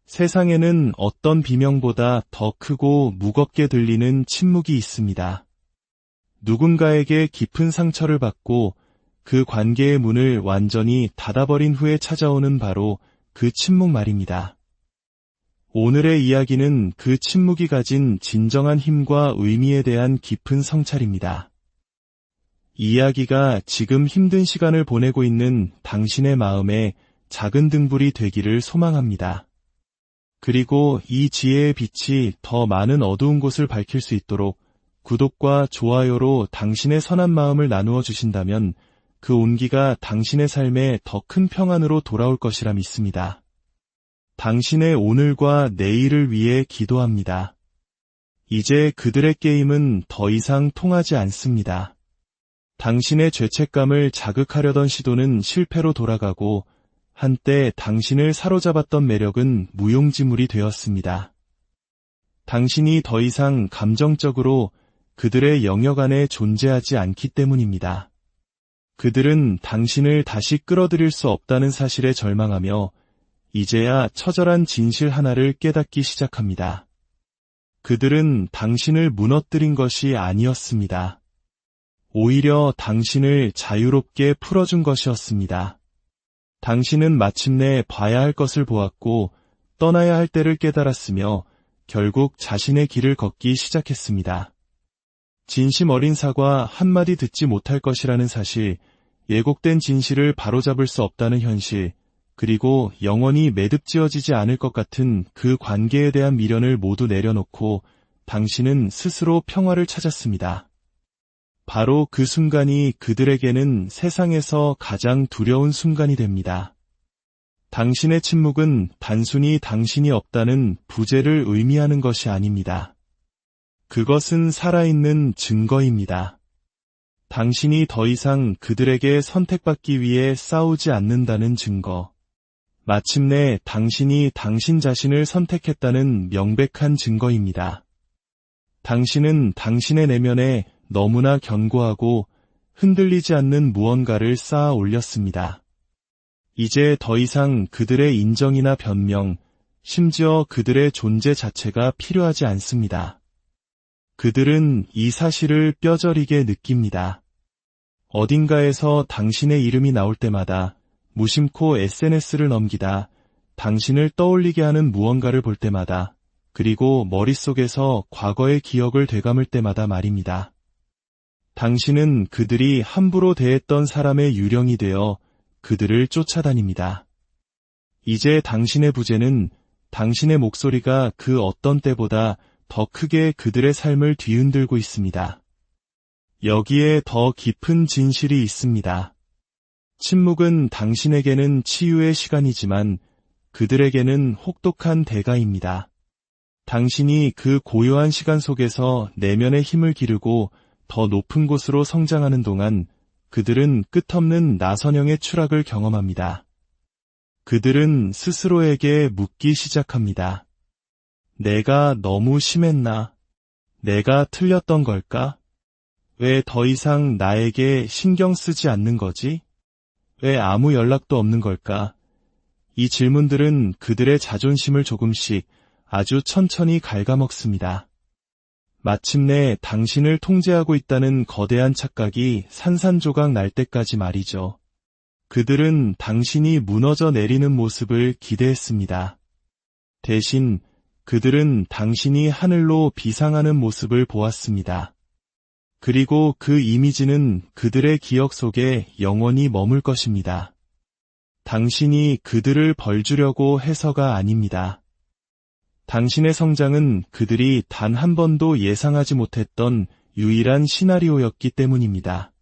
세상에는 어떤 비명보다 더 크고 무겁게 들리는 침묵이 있습니다. 누군가에게 깊은 상처를 받고 그 관계의 문을 완전히 닫아버린 후에 찾아오는 바로 그 침묵 말입니다. 오늘의 이야기는 그 침묵이 가진 진정한 힘과 의미에 대한 깊은 성찰입니다. 이 이야기가 지금 힘든 시간을 보내고 있는 당신의 마음에 작은 등불이 되기를 소망합니다. 그리고 이 지혜의 빛이 더 많은 어두운 곳을 밝힐 수 있도록 구독과 좋아요로 당신의 선한 마음을 나누어 주신다면 그 온기가 당신의 삶에 더 큰 평안으로 돌아올 것이라 믿습니다. 당신의 오늘과 내일을 위해 기도합니다. 이제 그들의 게임은 더 이상 통하지 않습니다. 당신의 죄책감을 자극하려던 시도는 실패로 돌아가고 한때 당신을 사로잡았던 매력은 무용지물이 되었습니다. 당신이 더 이상 감정적으로 그들의 영역 안에 존재하지 않기 때문입니다. 그들은 당신을 다시 끌어들일 수 없다는 사실에 절망하며 이제야 처절한 진실 하나를 깨닫기 시작합니다. 그들은 당신을 무너뜨린 것이 아니었습니다. 오히려 당신을 자유롭게 풀어준 것이었습니다. 당신은 마침내 봐야 할 것을 보았고 떠나야 할 때를 깨달았으며 결국 자신의 길을 걷기 시작했습니다. 진심 어린 사과 한마디 듣지 못할 것이라는 사실, 예곡된 진실을 바로잡을 수 없다는 현실, 그리고 영원히 매듭지어지지 않을 것 같은 그 관계에 대한 미련을 모두 내려놓고 당신은 스스로 평화를 찾았습니다. 바로 그 순간이 그들에게는 세상에서 가장 두려운 순간이 됩니다. 당신의 침묵은 단순히 당신이 없다는 부재를 의미하는 것이 아닙니다. 그것은 살아있는 증거입니다. 당신이 더 이상 그들에게 선택받기 위해 싸우지 않는다는 증거. 마침내 당신이 당신 자신을 선택했다는 명백한 증거입니다. 당신은 당신의 내면에 너무나 견고하고 흔들리지 않는 무언가를 쌓아 올렸습니다. 이제 더 이상 그들의 인정이나 변명, 심지어 그들의 존재 자체가 필요하지 않습니다. 그들은 이 사실을 뼈저리게 느낍니다. 어딘가에서 당신의 이름이 나올 때마다 무심코 SNS를 넘기다 당신을 떠올리게 하는 무언가를 볼 때마다 그리고 머릿속에서 과거의 기억을 되감을 때마다 말입니다. 당신은 그들이 함부로 대했던 사람의 유령이 되어 그들을 쫓아다닙니다. 이제 당신의 부재는 당신의 목소리가 그 어떤 때보다 더 크게 그들의 삶을 뒤흔들고 있습니다. 여기에 더 깊은 진실이 있습니다. 침묵은 당신에게는 치유의 시간이지만 그들에게는 혹독한 대가입니다. 당신이 그 고요한 시간 속에서 내면의 힘을 기르고 더 높은 곳으로 성장하는 동안 그들은 끝없는 나선형의 추락을 경험합니다. 그들은 스스로에게 묻기 시작합니다. 내가 너무 심했나? 내가 틀렸던 걸까? 왜 더 이상 나에게 신경 쓰지 않는 거지? 왜 아무 연락도 없는 걸까? 이 질문들은 그들의 자존심을 조금씩 아주 천천히 갉아먹습니다. 마침내 당신을 통제하고 있다는 거대한 착각이 산산조각 날 때까지 말이죠. 그들은 당신이 무너져 내리는 모습을 기대했습니다. 대신 그들은 당신이 하늘로 비상하는 모습을 보았습니다. 그리고 그 이미지는 그들의 기억 속에 영원히 머물 것입니다. 당신이 그들을 벌주려고 해서가 아닙니다. 당신의 성장은 그들이 단 한 번도 예상하지 못했던 유일한 시나리오였기 때문입니다.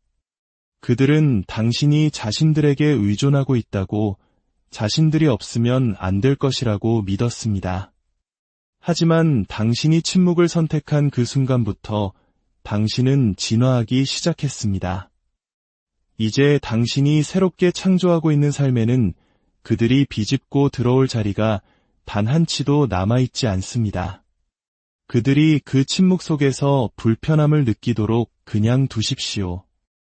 그들은 당신이 자신들에게 의존하고 있다고, 자신들이 없으면 안 될 것이라고 믿었습니다. 하지만 당신이 침묵을 선택한 그 순간부터 당신은 진화하기 시작했습니다. 이제 당신이 새롭게 창조하고 있는 삶에는 그들이 비집고 들어올 자리가 단 한 치도 남아있지 않습니다. 그들이 그 침묵 속에서 불편함을 느끼도록 그냥 두십시오.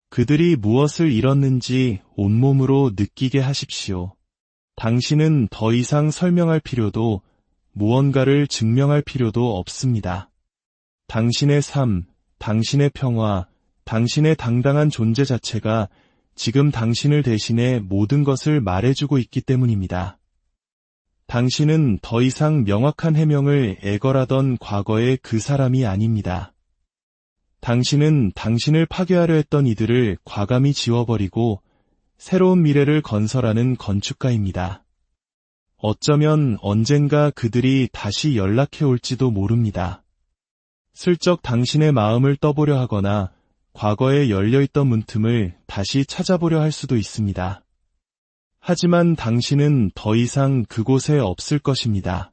그들이 무엇을 잃었는지 온몸으로 느끼게 하십시오. 당신은 더 이상 설명할 필요도 무언가를 증명할 필요도 없습니다. 당신의 삶, 당신의 평화, 당신의 당당한 존재 자체가 지금 당신을 대신해 모든 것을 말해주고 있기 때문입니다. 당신은 더 이상 명확한 해명을 애걸하던 과거의 그 사람이 아닙니다. 당신은 당신을 파괴하려 했던 이들을 과감히 지워버리고 새로운 미래를 건설하는 건축가입니다. 어쩌면 언젠가 그들이 다시 연락해 올지도 모릅니다. 슬쩍 당신의 마음을 떠보려 하거나 과거에 열려있던 문틈을 다시 찾아보려 할 수도 있습니다. 하지만 당신은 더 이상 그곳에 없을 것입니다.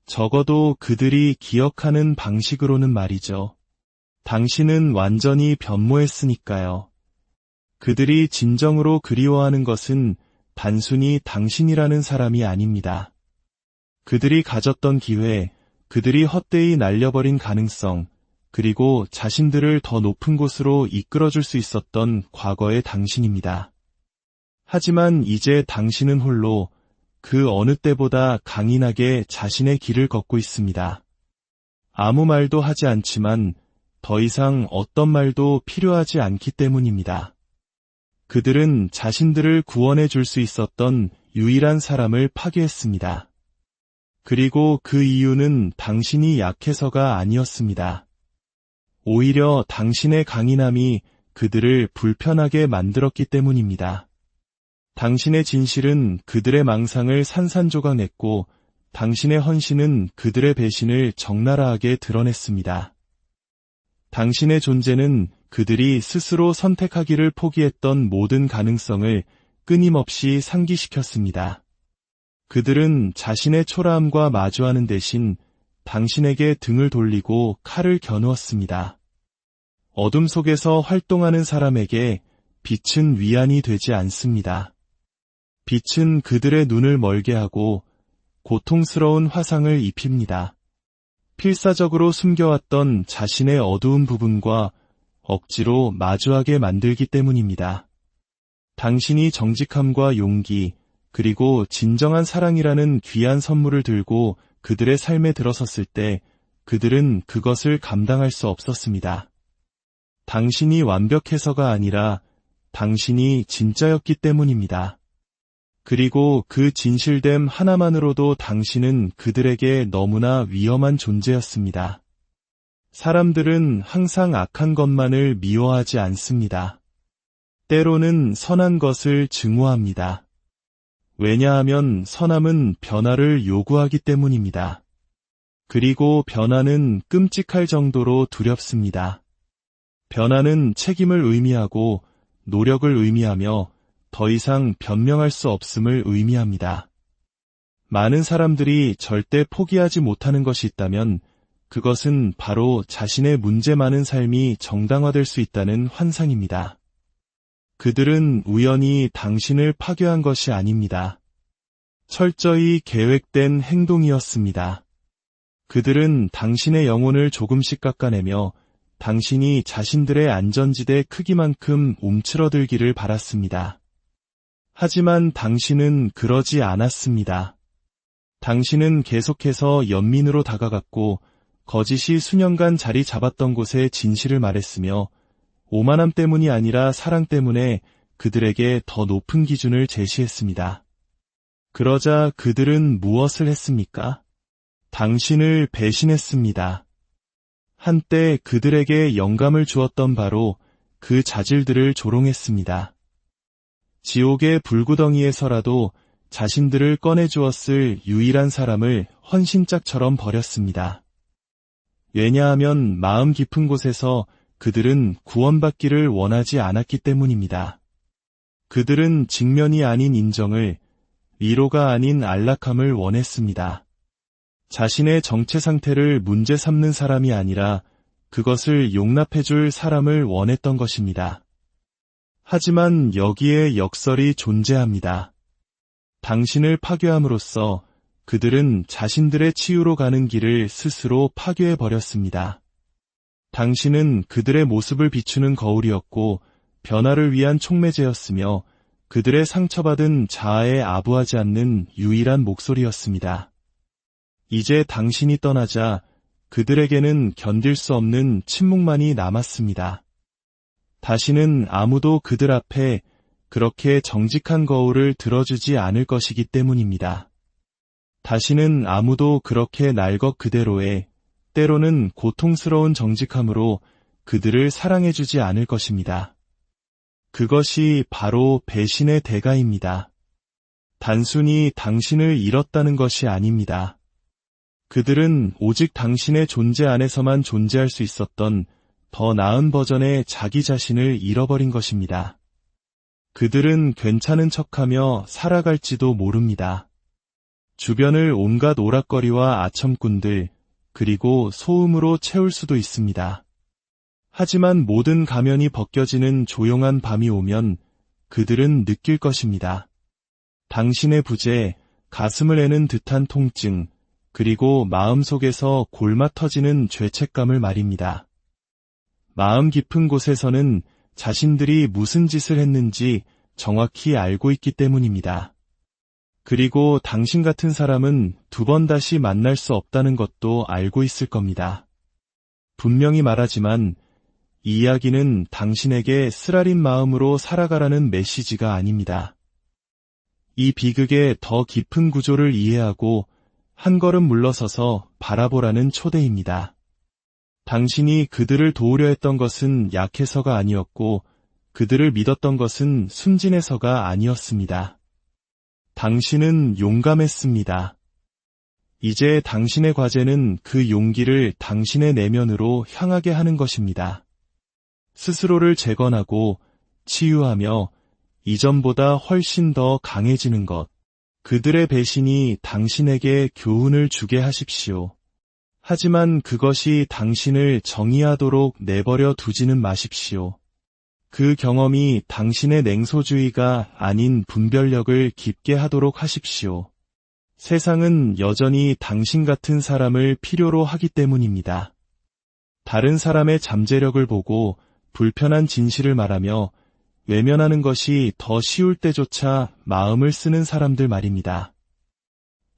적어도 그들이 기억하는 방식으로는 말이죠. 당신은 완전히 변모했으니까요. 그들이 진정으로 그리워하는 것은 단순히 당신이라는 사람이 아닙니다. 그들이 가졌던 기회, 그들이 헛되이 날려버린 가능성, 그리고 자신들을 더 높은 곳으로 이끌어줄 수 있었던 과거의 당신입니다. 하지만 이제 당신은 홀로 그 어느 때보다 강인하게 자신의 길을 걷고 있습니다. 아무 말도 하지 않지만 더 이상 어떤 말도 필요하지 않기 때문입니다. 그들은 자신들을 구원해 줄 수 있었던 유일한 사람을 파괴했습니다. 그리고 그 이유는 당신이 약해서가 아니었습니다. 오히려 당신의 강인함이 그들을 불편하게 만들었기 때문입니다. 당신의 진실은 그들의 망상을 산산조각냈고 당신의 헌신은 그들의 배신을 적나라하게 드러냈습니다. 당신의 존재는 그들이 스스로 선택하기를 포기했던 모든 가능성을 끊임없이 상기시켰습니다. 그들은 자신의 초라함과 마주하는 대신 당신에게 등을 돌리고 칼을 겨누었습니다. 어둠 속에서 활동하는 사람에게 빛은 위안이 되지 않습니다. 빛은 그들의 눈을 멀게 하고 고통스러운 화상을 입힙니다. 필사적으로 숨겨왔던 자신의 어두운 부분과 억지로 마주하게 만들기 때문입니다. 당신이 정직함과 용기, 그리고 진정한 사랑이라는 귀한 선물을 들고 그들의 삶에 들어섰을 때 그들은 그것을 감당할 수 없었습니다. 당신이 완벽해서가 아니라 당신이 진짜였기 때문입니다. 그리고 그 진실됨 하나만으로도 당신은 그들에게 너무나 위험한 존재였습니다. 사람들은 항상 악한 것만을 미워하지 않습니다. 때로는 선한 것을 증오합니다. 왜냐하면 선함은 변화를 요구하기 때문입니다. 그리고 변화는 끔찍할 정도로 두렵습니다. 변화는 책임을 의미하고 노력을 의미하며 더 이상 변명할 수 없음을 의미합니다. 많은 사람들이 절대 포기하지 못하는 것이 있다면 그것은 바로 자신의 문제 많은 삶이 정당화될 수 있다는 환상입니다. 그들은 우연히 당신을 파괴한 것이 아닙니다. 철저히 계획된 행동이었습니다. 그들은 당신의 영혼을 조금씩 깎아내며 당신이 자신들의 안전지대 크기만큼 움츠러들기를 바랐습니다. 하지만 당신은 그러지 않았습니다. 당신은 계속해서 연민으로 다가갔고 거짓이 수년간 자리 잡았던 곳에 진실을 말했으며 오만함 때문이 아니라 사랑 때문에 그들에게 더 높은 기준을 제시했습니다. 그러자 그들은 무엇을 했습니까? 당신을 배신했습니다. 한때 그들에게 영감을 주었던 바로 그 자질들을 조롱했습니다. 지옥의 불구덩이에서라도 자신들을 꺼내주었을 유일한 사람을 헌신짝처럼 버렸습니다. 왜냐하면 마음 깊은 곳에서 그들은 구원받기를 원하지 않았기 때문입니다. 그들은 직면이 아닌 인정을, 위로가 아닌 안락함을 원했습니다. 자신의 정체 상태를 문제 삼는 사람이 아니라 그것을 용납해줄 사람을 원했던 것입니다. 하지만 여기에 역설이 존재합니다. 당신을 파괴함으로써 그들은 자신들의 치유로 가는 길을 스스로 파괴해버렸습니다. 당신은 그들의 모습을 비추는 거울이었고 변화를 위한 촉매제였으며 그들의 상처받은 자아에 아부하지 않는 유일한 목소리였습니다. 이제 당신이 떠나자 그들에게는 견딜 수 없는 침묵만이 남았습니다. 다시는 아무도 그들 앞에 그렇게 정직한 거울을 들어주지 않을 것이기 때문입니다. 다시는 아무도 그렇게 날 것 그대로의 때로는 고통스러운 정직함으로 그들을 사랑해주지 않을 것입니다. 그것이 바로 배신의 대가입니다. 단순히 당신을 잃었다는 것이 아닙니다. 그들은 오직 당신의 존재 안에서만 존재할 수 있었던 더 나은 버전의 자기 자신을 잃어버린 것입니다. 그들은 괜찮은 척하며 살아갈지도 모릅니다. 주변을 온갖 오락거리와 아첨꾼들, 그리고 소음으로 채울 수도 있습니다. 하지만 모든 가면이 벗겨지는 조용한 밤이 오면 그들은 느낄 것입니다. 당신의 부재, 가슴을 애는 듯한 통증, 그리고 마음속에서 골마 터지는 죄책감을 말입니다. 마음 깊은 곳에서는 자신들이 무슨 짓을 했는지 정확히 알고 있기 때문입니다. 그리고 당신 같은 사람은 두 번 다시 만날 수 없다는 것도 알고 있을 겁니다. 분명히 말하지만 이 이야기는 당신에게 쓰라린 마음으로 살아가라는 메시지가 아닙니다. 이 비극의 더 깊은 구조를 이해하고 한 걸음 물러서서 바라보라는 초대입니다. 당신이 그들을 도우려 했던 것은 약해서가 아니었고 그들을 믿었던 것은 순진해서가 아니었습니다. 당신은 용감했습니다. 이제 당신의 과제는 그 용기를 당신의 내면으로 향하게 하는 것입니다. 스스로를 재건하고 치유하며 이전보다 훨씬 더 강해지는 것. 그들의 배신이 당신에게 교훈을 주게 하십시오. 하지만 그것이 당신을 정의하도록 내버려 두지는 마십시오. 그 경험이 당신의 냉소주의가 아닌 분별력을 깊게 하도록 하십시오. 세상은 여전히 당신 같은 사람을 필요로 하기 때문입니다. 다른 사람의 잠재력을 보고 불편한 진실을 말하며 외면하는 것이 더 쉬울 때조차 마음을 쓰는 사람들 말입니다.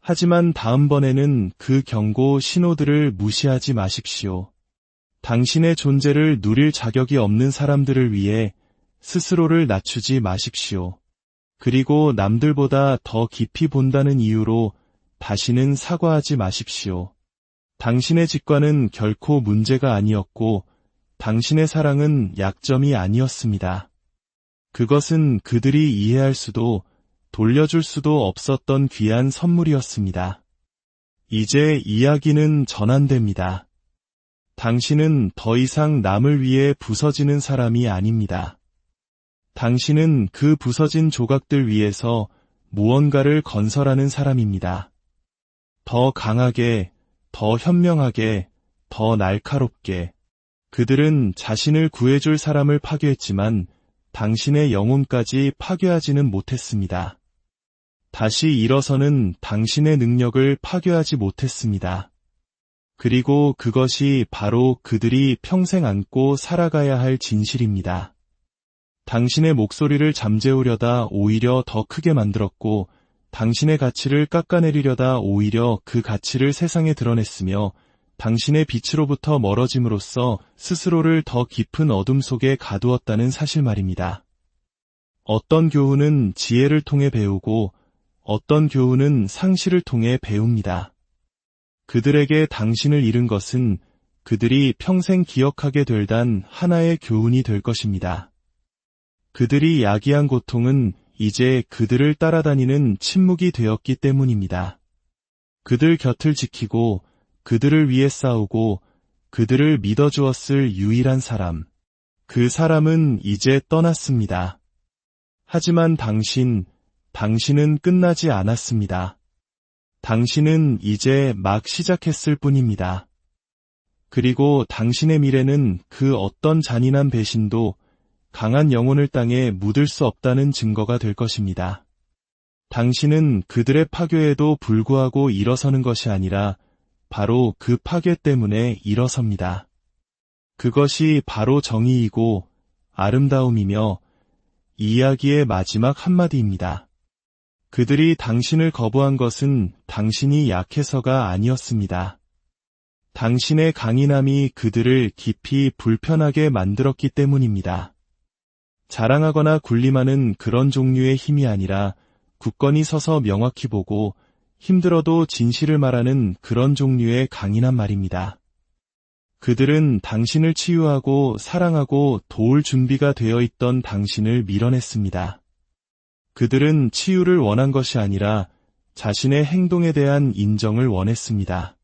하지만 다음번에는 그 경고 신호들을 무시하지 마십시오. 당신의 존재를 누릴 자격이 없는 사람들을 위해 스스로를 낮추지 마십시오. 그리고 남들보다 더 깊이 본다는 이유로 다시는 사과하지 마십시오. 당신의 직관은 결코 문제가 아니었고 당신의 사랑은 약점이 아니었습니다. 그것은 그들이 이해할 수도 돌려줄 수도 없었던 귀한 선물이었습니다. 이제 이야기는 전환됩니다. 당신은 더 이상 남을 위해 부서지는 사람이 아닙니다. 당신은 그 부서진 조각들 위에서 무언가를 건설하는 사람입니다. 더 강하게, 더 현명하게, 더 날카롭게. 그들은 자신을 구해줄 사람을 파괴했지만 당신의 영혼까지 파괴하지는 못했습니다. 다시 일어서는 당신의 능력을 파괴하지 못했습니다. 그리고 그것이 바로 그들이 평생 안고 살아가야 할 진실입니다. 당신의 목소리를 잠재우려다 오히려 더 크게 만들었고 당신의 가치를 깎아내리려다 오히려 그 가치를 세상에 드러냈으며 당신의 빛으로부터 멀어짐으로써 스스로를 더 깊은 어둠 속에 가두었다는 사실 말입니다. 어떤 교훈은 지혜를 통해 배우고 어떤 교훈은 상실을 통해 배웁니다. 그들에게 당신을 잃은 것은 그들이 평생 기억하게 될 단 하나의 교훈이 될 것입니다. 그들이 야기한 고통은 이제 그들을 따라다니는 침묵이 되었기 때문입니다. 그들 곁을 지키고 그들을 위해 싸우고 그들을 믿어주었을 유일한 사람. 그 사람은 이제 떠났습니다. 하지만 당신은 끝나지 않았습니다. 당신은 이제 막 시작했을 뿐입니다. 그리고 당신의 미래는 그 어떤 잔인한 배신도 강한 영혼을 땅에 묻을 수 없다는 증거가 될 것입니다. 당신은 그들의 파괴에도 불구하고 일어서는 것이 아니라 바로 그 파괴 때문에 일어섭니다. 그것이 바로 정의이고 아름다움이며 이 이야기의 마지막 한마디입니다. 그들이 당신을 거부한 것은 당신이 약해서가 아니었습니다. 당신의 강인함이 그들을 깊이 불편하게 만들었기 때문입니다. 자랑하거나 군림하는 그런 종류의 힘이 아니라 굳건히 서서 명확히 보고 힘들어도 진실을 말하는 그런 종류의 강인한 말입니다. 그들은 당신을 치유하고 사랑하고 도울 준비가 되어 있던 당신을 밀어냈습니다. 그들은 치유를 원한 것이 아니라 자신의 행동에 대한 인정을 원했습니다.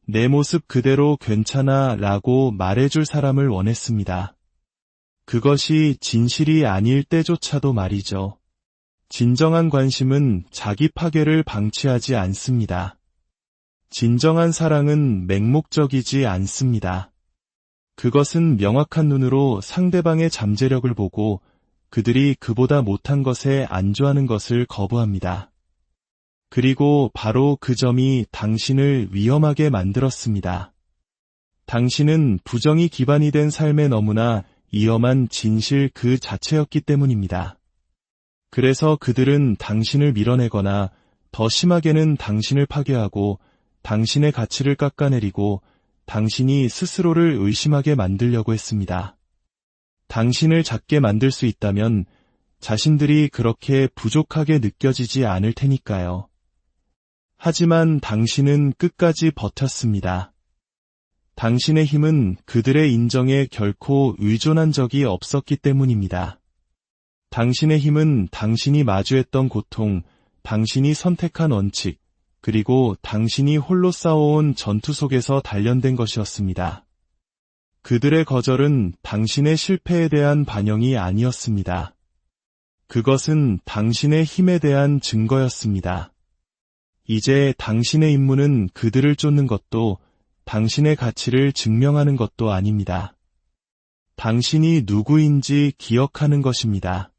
내 모습 그대로 괜찮아 라고 말해줄 사람을 원했습니다. 그것이 진실이 아닐 때조차도 말이죠. 진정한 관심은 자기 파괴를 방치하지 않습니다. 진정한 사랑은 맹목적이지 않습니다. 그것은 명확한 눈으로 상대방의 잠재력을 보고 그들이 그보다 못한 것에 안주하는 것을 거부합니다. 그리고 바로 그 점이 당신을 위험하게 만들었습니다. 당신은 부정이 기반이 된 삶에 너무나 위험한 진실 그 자체였기 때문입니다. 그래서 그들은 당신을 밀어내거나 더 심하게는 당신을 파괴하고 당신의 가치를 깎아내리고 당신이 스스로를 의심하게 만들려고 했습니다. 당신을 작게 만들 수 있다면 자신들이 그렇게 부족하게 느껴지지 않을 테니까요. 하지만 당신은 끝까지 버텼습니다. 당신의 힘은 그들의 인정에 결코 의존한 적이 없었기 때문입니다. 당신의 힘은 당신이 마주했던 고통, 당신이 선택한 원칙, 그리고 당신이 홀로 싸워온 전투 속에서 단련된 것이었습니다. 그들의 거절은 당신의 실패에 대한 반영이 아니었습니다. 그것은 당신의 힘에 대한 증거였습니다. 이제 당신의 임무는 그들을 쫓는 것도 당신의 가치를 증명하는 것도 아닙니다. 당신이 누구인지 기억하는 것입니다.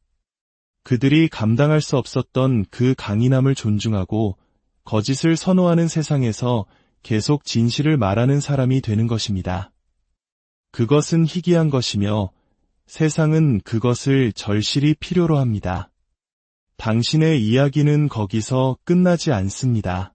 그들이 감당할 수 없었던 그 강인함을 존중하고 거짓을 선호하는 세상에서 계속 진실을 말하는 사람이 되는 것입니다. 그것은 희귀한 것이며 세상은 그것을 절실히 필요로 합니다. 당신의 이야기는 거기서 끝나지 않습니다.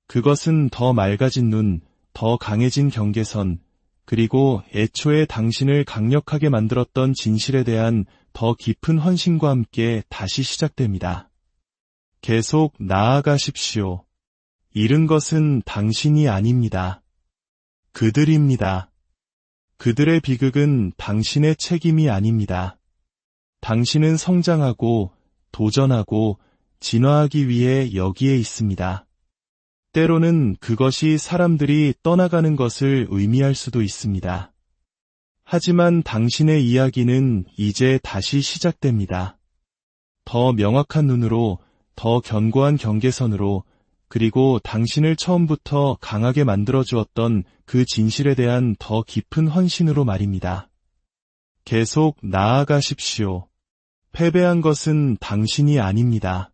그것은 더 맑아진 눈, 더 강해진 경계선, 그리고 애초에 당신을 강력하게 만들었던 진실에 대한 더 깊은 헌신과 함께 다시 시작됩니다. 계속 나아가십시오. 잃은 것은 당신이 아닙니다. 그들입니다. 그들의 비극은 당신의 책임이 아닙니다. 당신은 성장하고 도전하고 진화하기 위해 여기에 있습니다. 때로는 그것이 사람들이 떠나가는 것을 의미할 수도 있습니다. 하지만 당신의 이야기는 이제 다시 시작됩니다. 더 명확한 눈으로, 더 견고한 경계선으로, 그리고 당신을 처음부터 강하게 만들어주었던 그 진실에 대한 더 깊은 헌신으로 말입니다. 계속 나아가십시오. 패배한 것은 당신이 아닙니다.